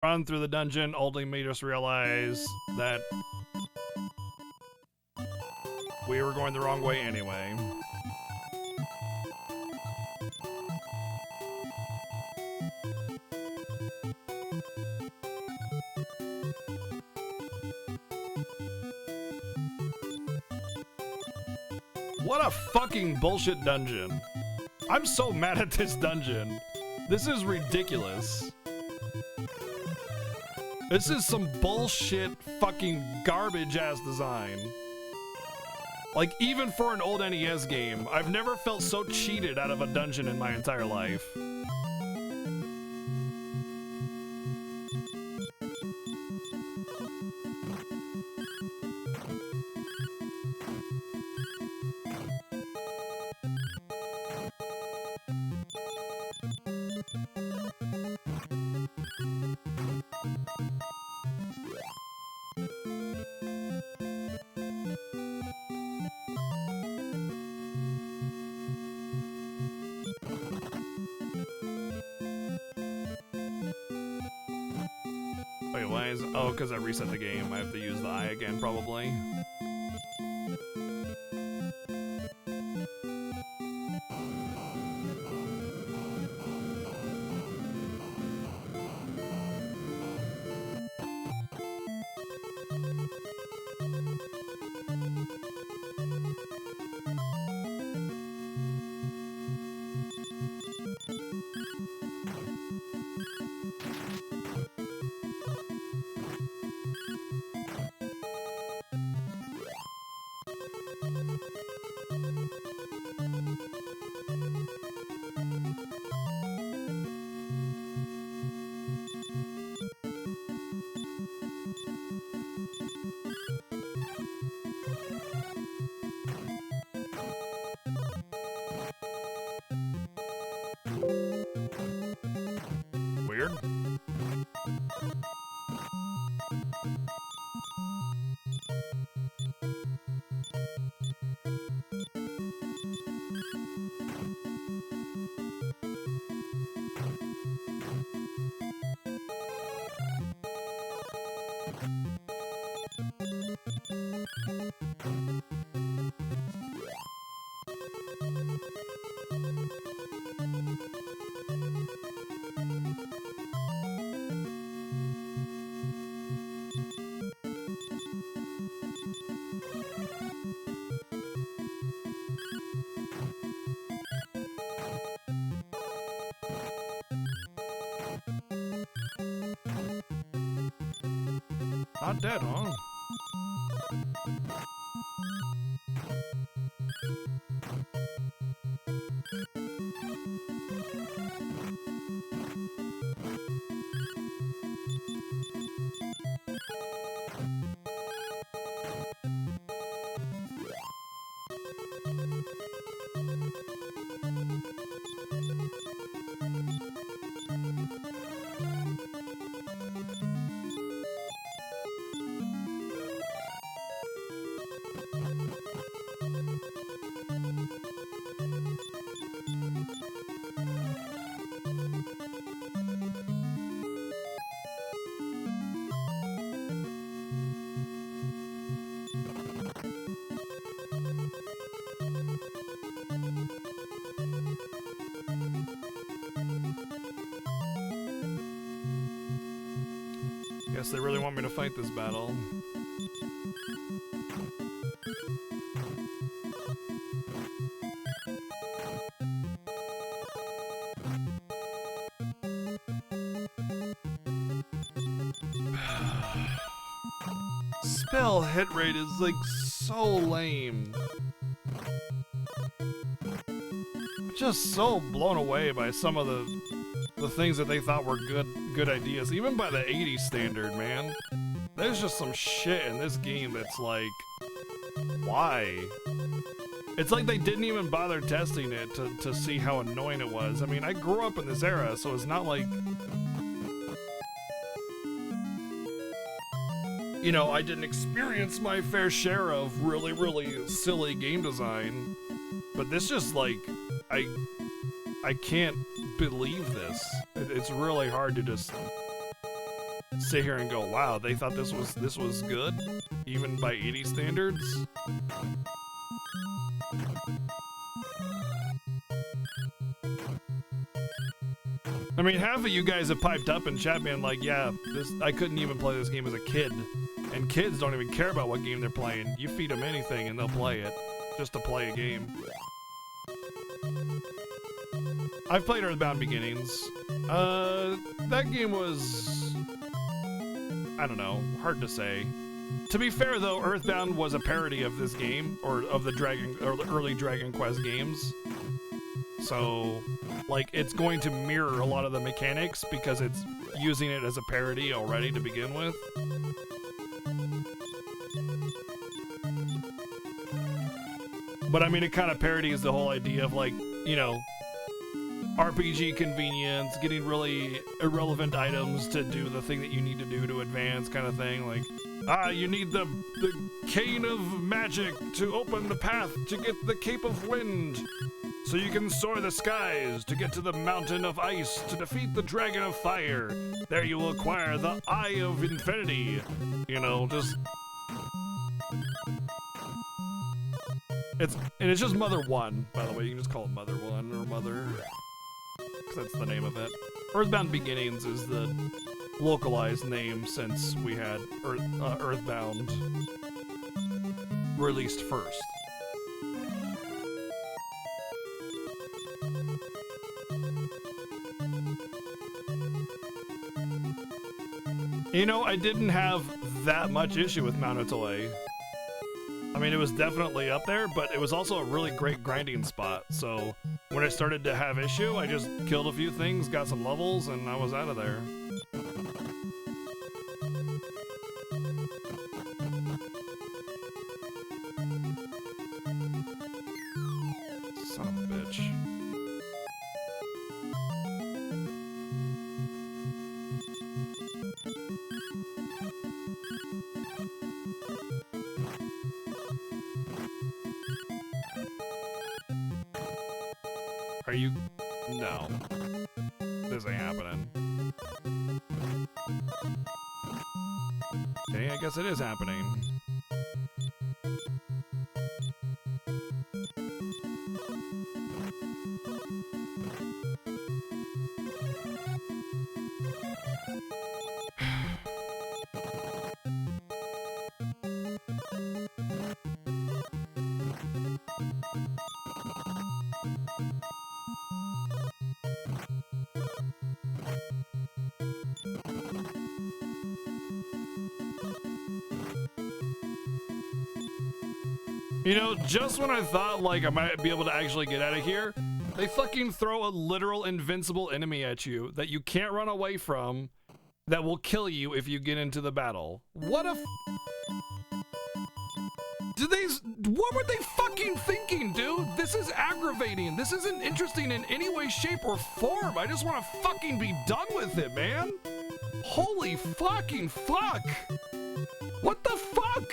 run through the dungeon only made us realize that we were going the wrong way anyway. What a fucking bullshit dungeon. I'm so mad at this dungeon. This is ridiculous. This is some bullshit fucking garbage ass design. Like, even for an old NES game, I've never felt so cheated out of a dungeon in my entire life. Wait, why is... Oh, because I reset the game. I have to use the eye again, probably. Weird. Not dead, huh? Guess they really want me to fight this battle. Spell hit rate is like so lame. Just so blown away by some of the things that they thought were good ideas, even by the 80s standard, man. There's just some shit in this game that's like, why? It's like they didn't even bother testing it to see how annoying it was. I mean, I grew up in this era, so it's not like, you know, I didn't experience my fair share of really, really silly game design. But this just like, I can't believe this. It's really hard to just sit here and go, wow, they thought this was good, even by 80 standards. I mean, half of you guys have piped up in chat being like, yeah, I couldn't even play this game as a kid. And kids don't even care about what game they're playing. You feed them anything and they'll play it, just to play a game. I've played Earthbound Beginnings. That game was, I don't know, hard to say. To be fair though, Earthbound was a parody of this game, or of the early Dragon Quest games. So, like, it's going to mirror a lot of the mechanics because it's using it as a parody already to begin with. But I mean, it kind of parodies the whole idea of, like, you know, RPG convenience, getting really irrelevant items to do the thing that you need to do to advance, kind of thing. Like, you need the cane of magic to open the path to get the Cape of Wind, so you can soar the skies to get to the Mountain of Ice to defeat the Dragon of Fire. There you will acquire the Eye of Infinity. You know, just... It's just Mother 1, by the way. You can just call it Mother 1 or Mother, because that's the name of it. Earthbound Beginnings is the localized name since we had Earthbound released first. You know, I didn't have that much issue with Mount Otoe. I mean, it was definitely up there, but it was also a really great grinding spot. So when I started to have issue, I just killed a few things, got some levels, and I was out of there. Son of a bitch. Are you? No. This ain't happening. Okay, I guess it is happening. You know, just when I thought, like, I might be able to actually get out of here, they fucking throw a literal invincible enemy at you that you can't run away from, that will kill you if you get into the battle. What a what were they fucking thinking, dude? This is aggravating. This isn't interesting in any way, shape, or form. I just want to fucking be done with it, man. Holy fucking fuck. What the fuck?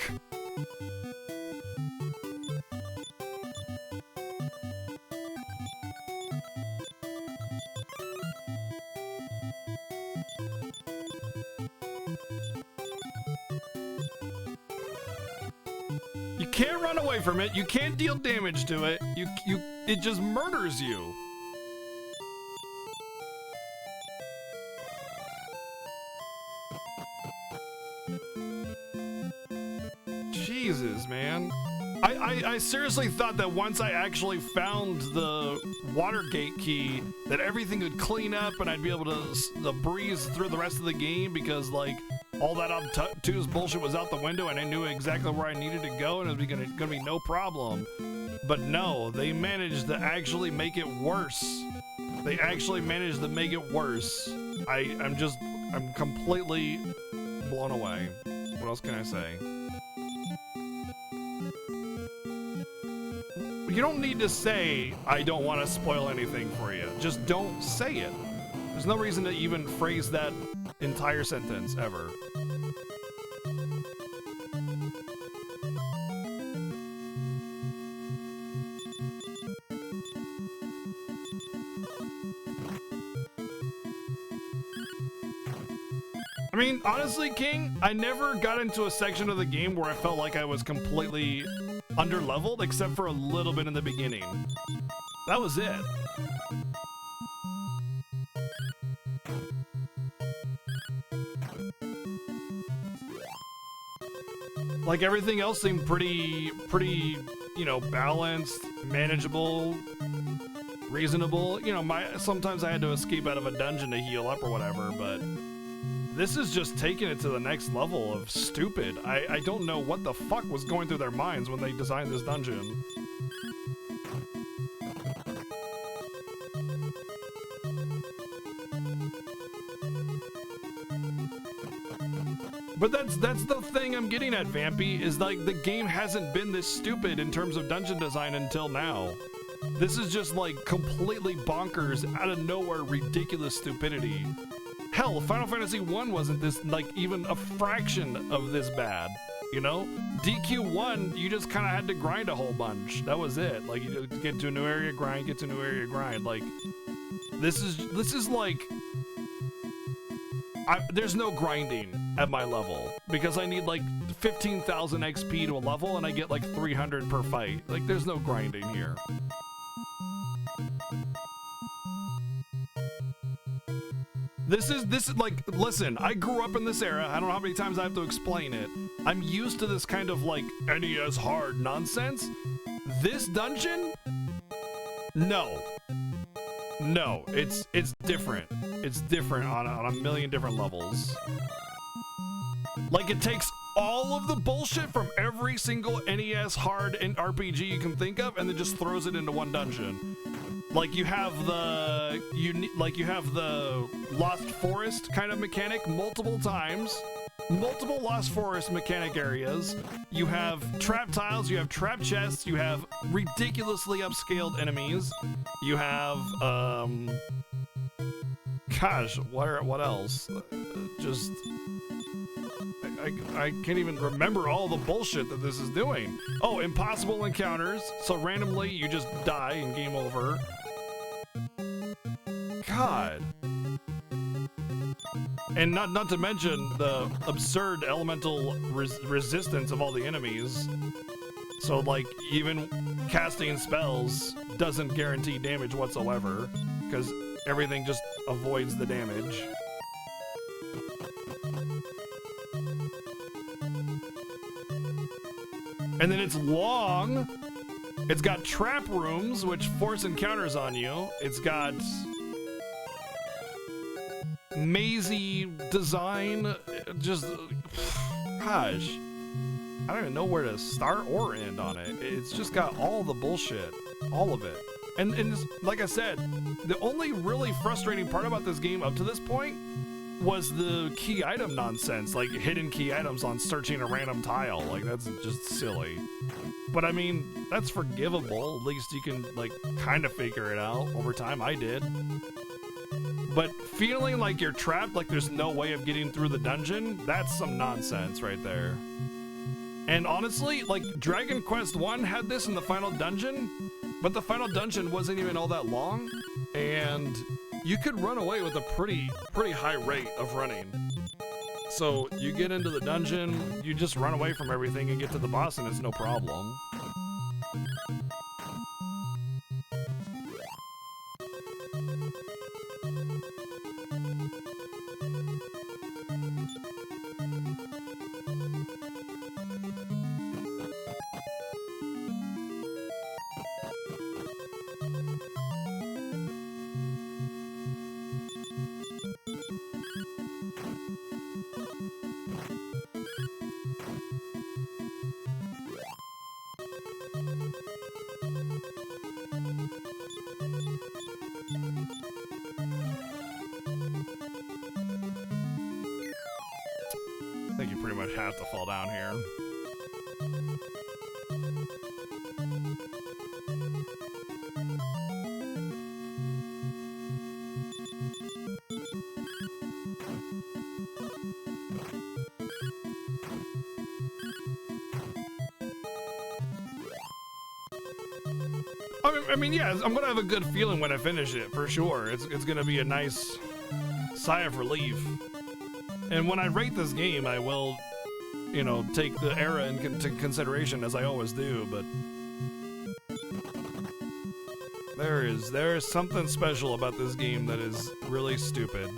You can't run away from it. You can't deal damage to it. It just murders you. Jesus, man. I seriously thought that once I actually found the Watergate key, that everything would clean up and I'd be able to breeze through the rest of the game, because, like, all that obtuse bullshit was out the window and I knew exactly where I needed to go and it was gonna be no problem. But no, they managed to actually make it worse. They actually managed to make it worse. I'm completely blown away. What else can I say? You don't need to say, I don't want to spoil anything for you. Just don't say it. There's no reason to even phrase that entire sentence, ever. I I mean, honestly, King, I never got into a section of the game where I felt like I was completely under-leveled, except for a little bit in the beginning. That was it. Like, everything else seemed pretty, you know, balanced, manageable, reasonable. You know, sometimes I had to escape out of a dungeon to heal up or whatever, but this is just taking it to the next level of stupid. I don't know what the fuck was going through their minds when they designed this dungeon. But that's the thing I'm getting at, Vampy, is like the game hasn't been this stupid in terms of dungeon design until now. This is just like completely bonkers, out of nowhere, ridiculous stupidity. Hell, Final Fantasy 1 wasn't this, like, even a fraction of this bad, you know? DQ1, you just kind of had to grind a whole bunch. That was it. Like, you just get to a new area, grind, get to a new area, grind. Like, this is like... there's no grinding at my level, because I need, like, 15,000 XP to a level, and I get, like, 300 per fight. Like, there's no grinding here. This is like, listen, I grew up in this era. I don't know how many times I have to explain it. I'm used to this kind of like NES hard nonsense. This dungeon? No, it's different. It's different on a million different levels. Like, it takes all of the bullshit from every single NES hard and RPG you can think of, and then just throws it into one dungeon. Like, you have the Lost Forest kind of mechanic multiple times, multiple Lost Forest mechanic areas. You have trap tiles, you have trap chests, you have ridiculously upscaled enemies. You have gosh, what else? Just I can't even remember all the bullshit that this is doing. Oh, impossible encounters. So randomly you just die and game over. God. And not to mention the absurd elemental resistance of all the enemies. So, like, even casting spells doesn't guarantee damage whatsoever, because everything just avoids the damage. And then it's long. It's got trap rooms, which force encounters on you. It's got mazy design. Just, gosh, I don't even know where to start or end on it. It's just got all the bullshit, all of it. And just, like I said, the only really frustrating part about this game up to this point was the key item nonsense, like hidden key items on searching a random tile. Like, that's just silly. But I mean, that's forgivable. At least you can, like, kind of figure it out over time. I did. But feeling like you're trapped, like there's no way of getting through the dungeon, that's some nonsense right there. And honestly, like, Dragon Quest 1 had this in the final dungeon, but the final dungeon wasn't even all that long, and you could run away with a pretty high rate of running. So you get into the dungeon, you just run away from everything and get to the boss, and it's no problem. I think you pretty much have to fall down here. I mean, yeah, I'm gonna have a good feeling when I finish it, for sure. It's gonna be a nice sigh of relief. And when I rate this game, I will, you know, take the era into consideration, as I always do, but there is something special about this game that is really stupid.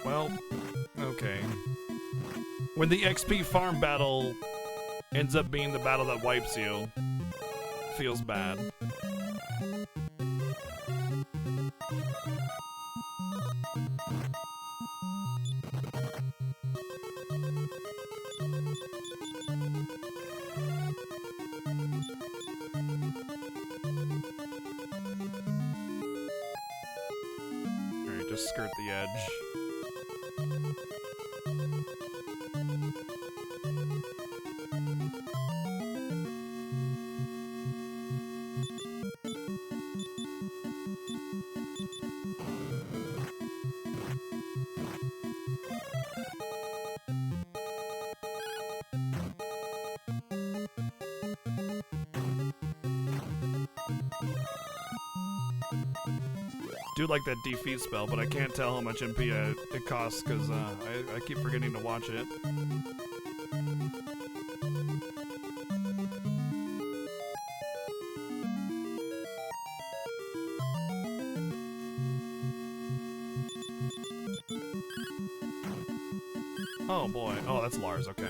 Well, okay. When the XP farm battle ends up being the battle that wipes you, feels bad. Alright, just skirt the edge. Do like that defeat spell, but I can't tell how much MP it costs because I keep forgetting to watch it. Oh boy. Oh, that's Lars, okay.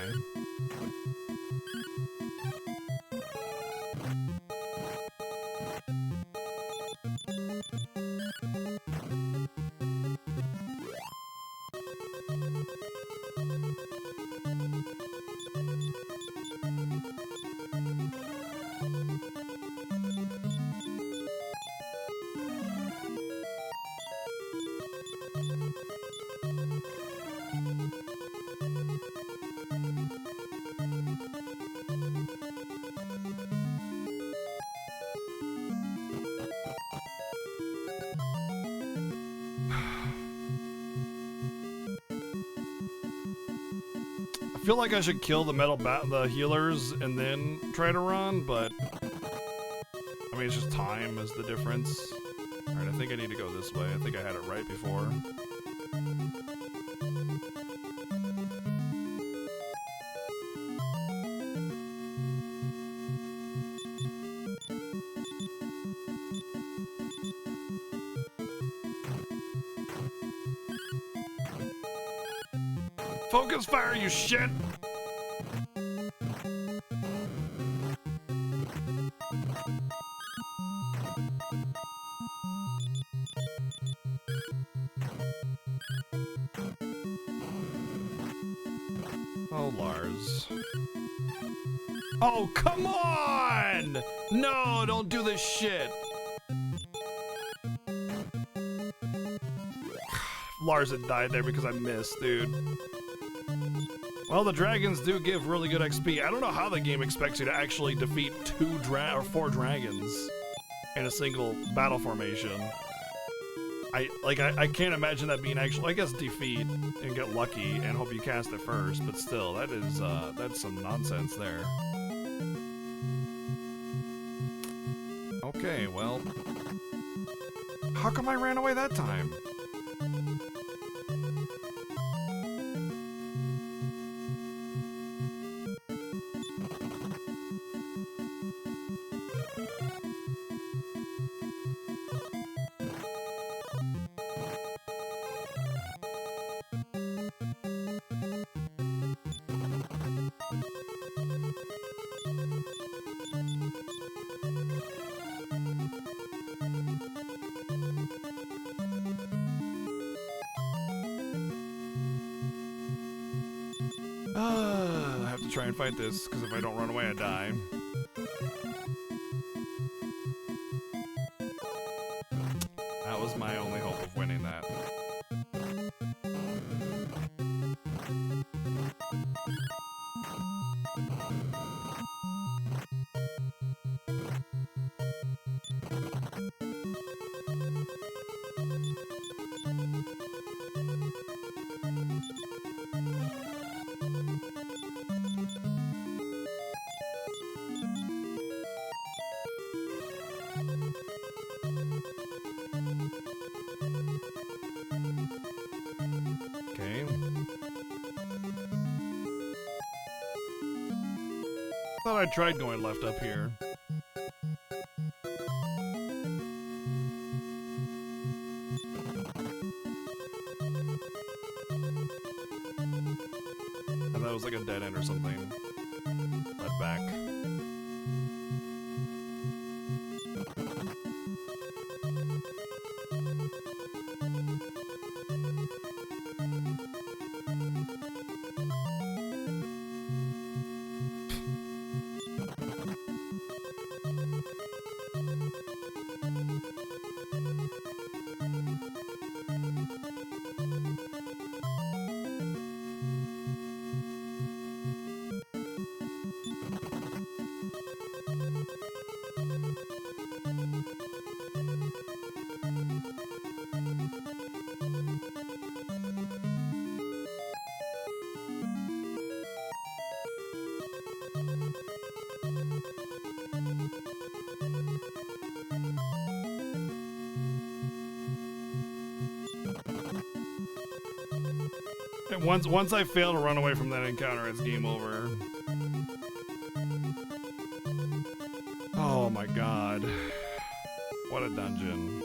I feel like I should kill the the healers and then try to run, but I mean, it's just time is the difference. Alright, I think I need to go this way. I think I had it right before. Focus fire, you shit! Oh, Lars. Oh, come on! No, don't do this shit! Lars had died there because I missed, dude. Well, the dragons do give really good XP. I don't know how the game expects you to actually defeat 4 dragons in a single battle formation. I can't imagine that being actual. I guess defeat and get lucky and hope you cast it first, but still, that is that's some nonsense there. Okay, well, how come I ran away that time? I have to try and fight this, because if I don't run away, I die. That was my only hope of winning that. Thought I tried going left up here. And that was like a dead end or something. Led back. And once I fail to run away from that encounter, it's game over. Oh my god. What a dungeon.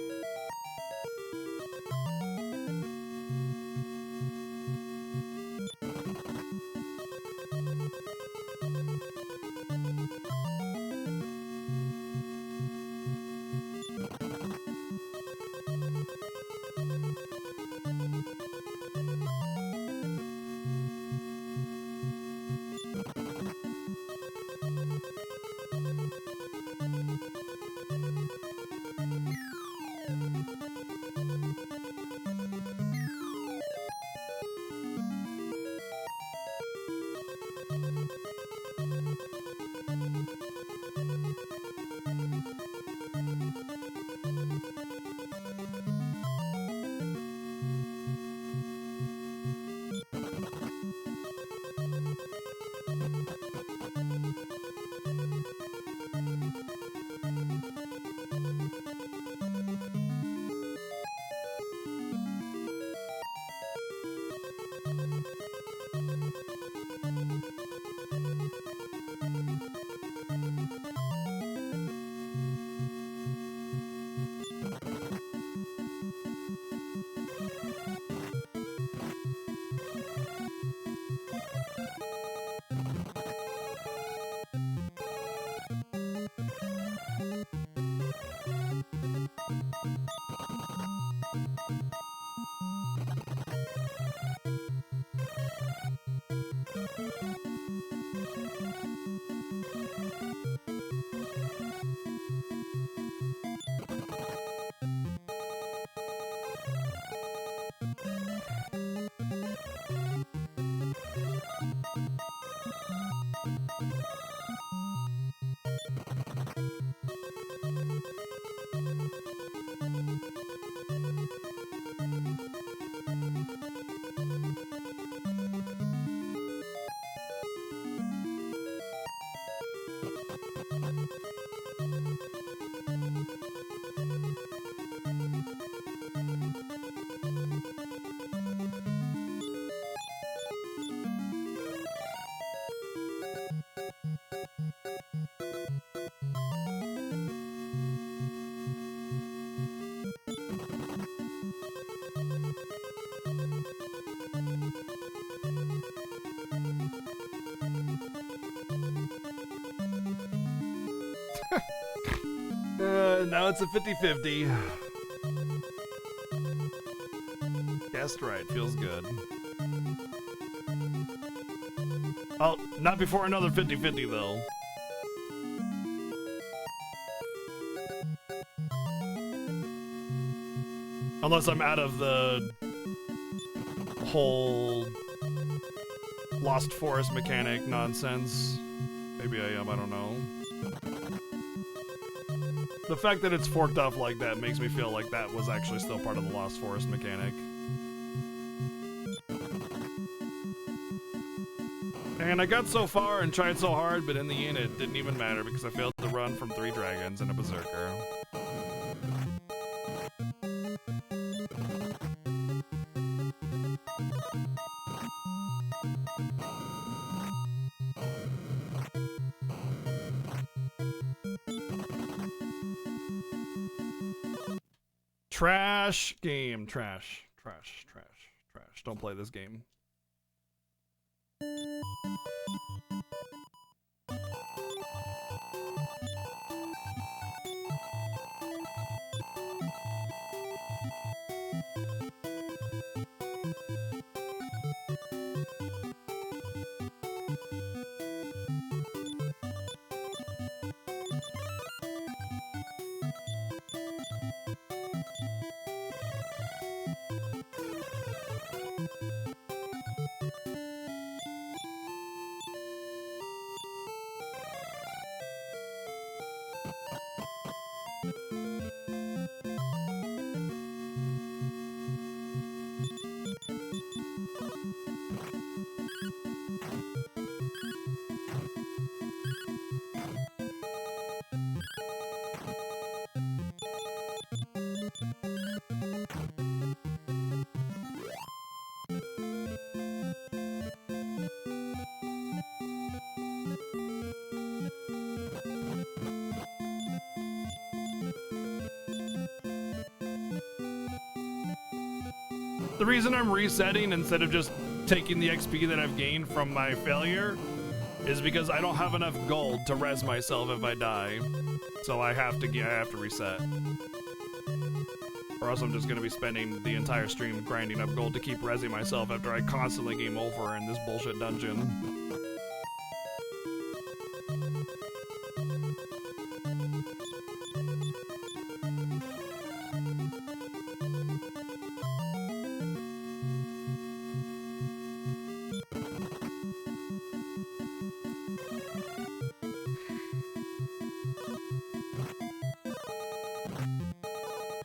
Now it's a 50-50. Guessed right, feels good. Oh, not before another 50-50 though. Unless I'm out of the whole Lost Forest mechanic nonsense. Maybe I am, I don't know. The fact that it's forked off like that makes me feel like that was actually still part of the Lost Forest mechanic. And I got so far and tried so hard, but in the end it didn't even matter because I failed to run from 3 dragons and a berserker. Trash game. Trash. Trash. Trash. Trash. Don't play this game. The reason I'm resetting instead of just taking the XP that I've gained from my failure is because I don't have enough gold to res myself if I die. So I have to reset. Or else I'm just gonna be spending the entire stream grinding up gold to keep resing myself after I constantly game over in this bullshit dungeon.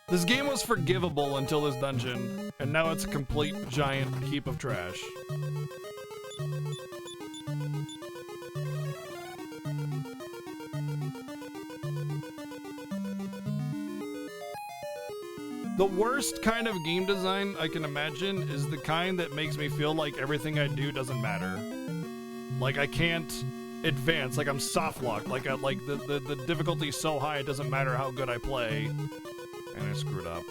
This game was forgivable until this dungeon, and now it's a complete giant heap of trash. The worst kind of game design I can imagine is the kind that makes me feel like everything I do doesn't matter. Like I can't advance, like I'm soft locked, like the difficulty's so high it doesn't matter how good I play. And I screwed up.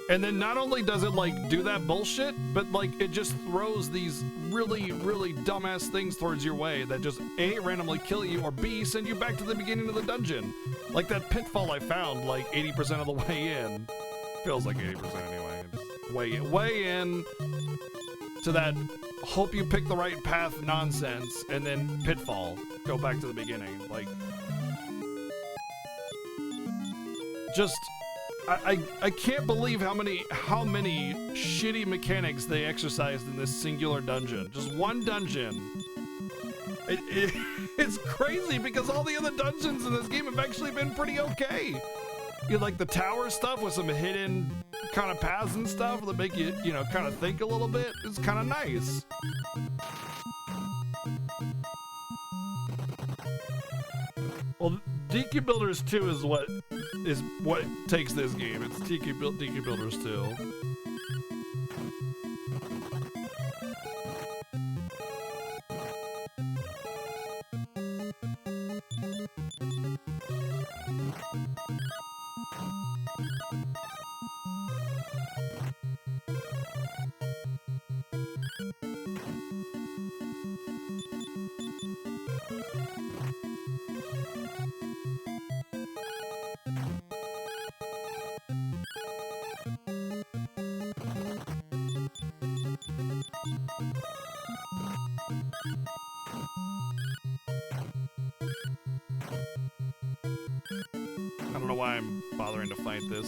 And then not only does it like do that bullshit, but like it just throws these really, really dumbass things towards your way that just A, randomly kill you, or B, send you back to the beginning of the dungeon. Like that pitfall I found like 80% of the way in. Feels like 80% anyway. Just way in to that hope you pick the right path nonsense, and then pitfall. Go back to the beginning. Like, just, I can't believe how many shitty mechanics they exercised in this singular dungeon. Just one dungeon. It's crazy because all the other dungeons in this game have actually been pretty okay. You like the tower stuff with some hidden kind of paths and stuff that make you, you know, kind of think a little bit. It's kind of nice. Well, DQ Builders 2 is what takes this game. It's DQ Builders 2.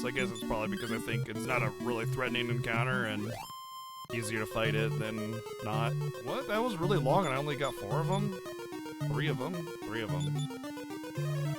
I guess it's probably because I think it's not a really threatening encounter and easier to fight it than not. What? That was really long and I only got 4 of them? 3 of them? 3 of them.